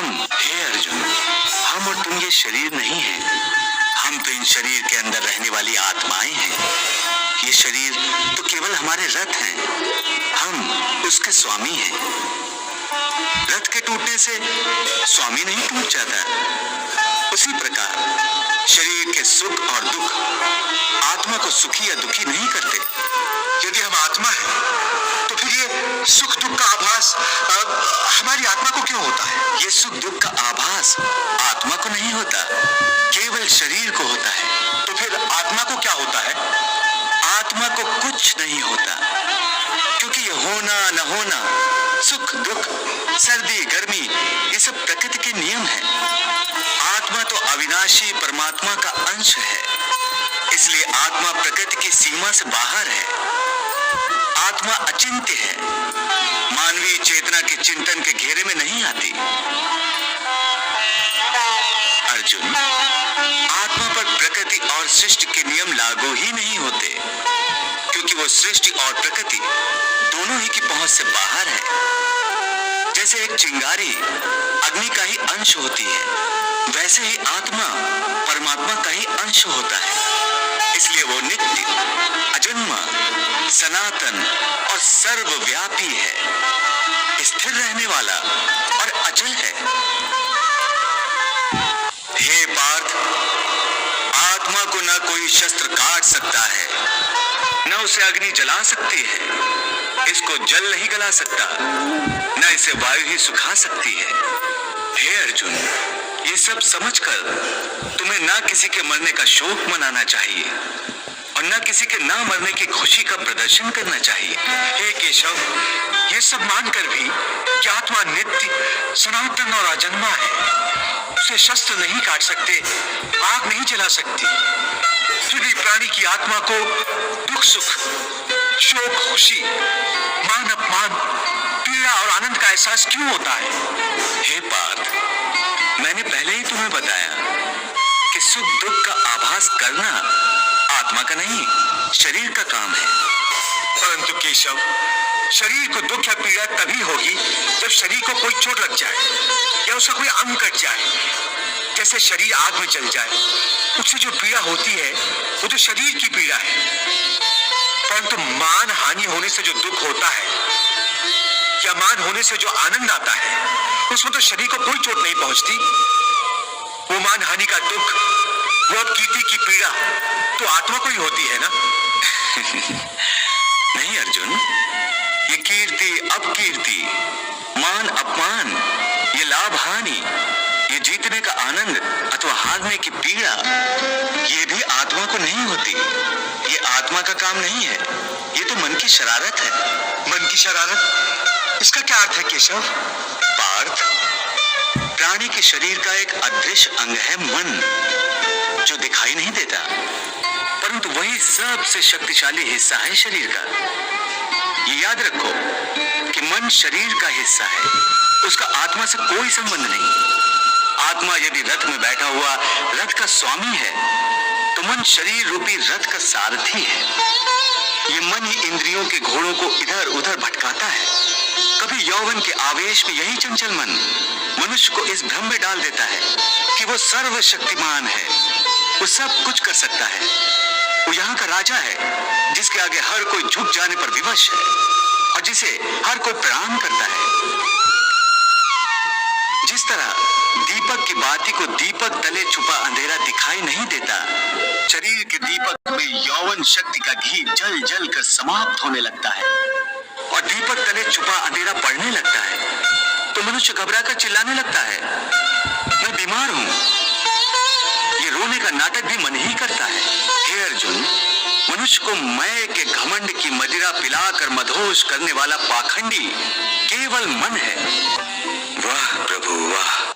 हे अर्जुन, हम और तुम ये शरीर नहीं है। हम तो इन शरीर के अंदर रहने वाली आत्माएं हैं। ये शरीर तो केवल हमारे रथ हैं। हम उसके स्वामी हैं। रथ के टूटने से स्वामी नहीं टूट जाता। उसी प्रकार शरीर के सुख और दुख आत्मा को सुखी या दुखी नहीं करते। यदि हम आत्मा हैं, तो फिर ये सुख दुख का आभास हमारी आत्मा को क्यों होता है? ये सुख दुख का आभास आत्मा को नहीं होता, केवल शरीर को होता है। तो फिर आत्मा को क्या होता है? आत्मा को कुछ नहीं होता, क्योंकि ये होना न होना, सुख दुख, सर्दी गर्मी, ये सब प्रकृति के नियम है। आत्मा तो अविनाशी परमात्मा का अंश है, इसलिए आत्मा प्रकृति की सीमा से बाहर है। आत्मा अचिंत्य है, मानवीय चेतना के चिंतन के घेरे में नहीं आती। अर्जुन, आत्मा पर प्रकृति और सृष्टि के नियम लागू ही नहीं होते, क्योंकि वो सृष्टि और प्रकृति दोनों ही की पहुंच से बाहर है। जैसे एक चिंगारी अग्नि का ही अंश होती है, वैसे ही आत्मा परमात्मा का ही अंश होता है। इसलिए वो नित्य, अजन्मा, सनातन और सर्वव्यापी है, स्थिर रहने वाला और अचल है। हे पार्थ, आत्मा को न कोई शस्त्र काट सकता है, न उसे अग्नि जला सकती है, इसको जल नहीं गला सकता, न इसे वायु ही सुखा सकती है। हे अर्जुन, ये सब समझकर तुम्हें न किसी के मरने का शोक मनाना चाहिए और न किसी के ना मरने की खुशी का प्रदर्शन करना चाहिए। हे केशव, ये सब मानकर भी कि आत्मा नित्य, सनातन और अजन्मा है, उसे शस्त्र नहीं काट सकते, आग नहीं जला सकती, फिर भी प्राणी की आत्मा को दुख सुख, शोक खुशी, मान अपमान, पीड़ा और आनंद का एहसास क्यों होता है? हे पार्थ, मैंने पहले ही तुम्हें बताया कि सुख दुख का आभास करना आत्मा का नहीं, शरीर का काम है। परंतु केशव, शरीर को दुख या पीड़ा तभी होगी जब शरीर को कोई चोट लग जाए या उसका कोई अंग कट जाए। जैसे शरीर आग में जल जाए, उससे जो पीड़ा होती है वो तो शरीर की पीड़ा है। परंतु मान हानि होने से जो दुख होता है या मान होने से जो आनंद आता है, उसमें तो शरीर को कोई चोट नहीं पहुंचती। वो मान हानि का दुख, वो कीर्ति की पीड़ा तो आत्मा को ही होती है ना? नहीं अर्जुन, ये कीर्ति अपकीर्ति, मान अपमान, ये लाभ हानि, ये जीतने का आनंद अथवा हारने की पीड़ा, ये भी आत्मा को नहीं होती। ये आत्मा का काम नहीं है, ये तो मन की शरारत है। मन की शरारत, इसका क्या अर्थ है केशव? पार्थ, प्राणी के शरीर का एक अदृश्य अंग है मन, जो दिखाई नहीं देता, परंतु वही सबसे शक्तिशाली हिस्सा है शरीर का। ये याद रखो कि मन शरीर का हिस्सा है, उसका आत्मा से कोई संबंध नहीं। आत्मा यदि रथ में बैठा हुआ रथ का स्वामी है, तो मन शरीर रूपी रथ का सारथी है। ये मन ही इंद्रियों के घोड़ों को इधर उधर भटकाता है। कभी यौवन के आवेश में यही चंचल मन मनुष्य को इस भ्रम में डाल देता है कि वो सर्वशक्तिमान है, वो सब कुछ कर सकता है, वो यहाँ का राजा है, जिसके आगे हर कोई झुक जाने पर विवश है और जिसे हर कोई प्रणाम करता है। जिस तरह दीपक की बाती को दीपक तले छुपा अंधेरा दिखाई नहीं देता, शरीर के दीपक में यौवन शक्ति का घी जल जल कर समाप्त होने लगता है और दीपक तले छुपा अंधेरा पड़ने लगता है, तो मनुष्य घबरा कर चिल्लाने लगता है, मैं बीमार हूं। ये रोने का नाटक भी मन ही करता है। हे अर्जुन, मनुष्य को मैं के घमंड की मदिरा पिलाकर मदहोश करने वाला पाखंडी केवल मन है। वाह प्रभु वाह।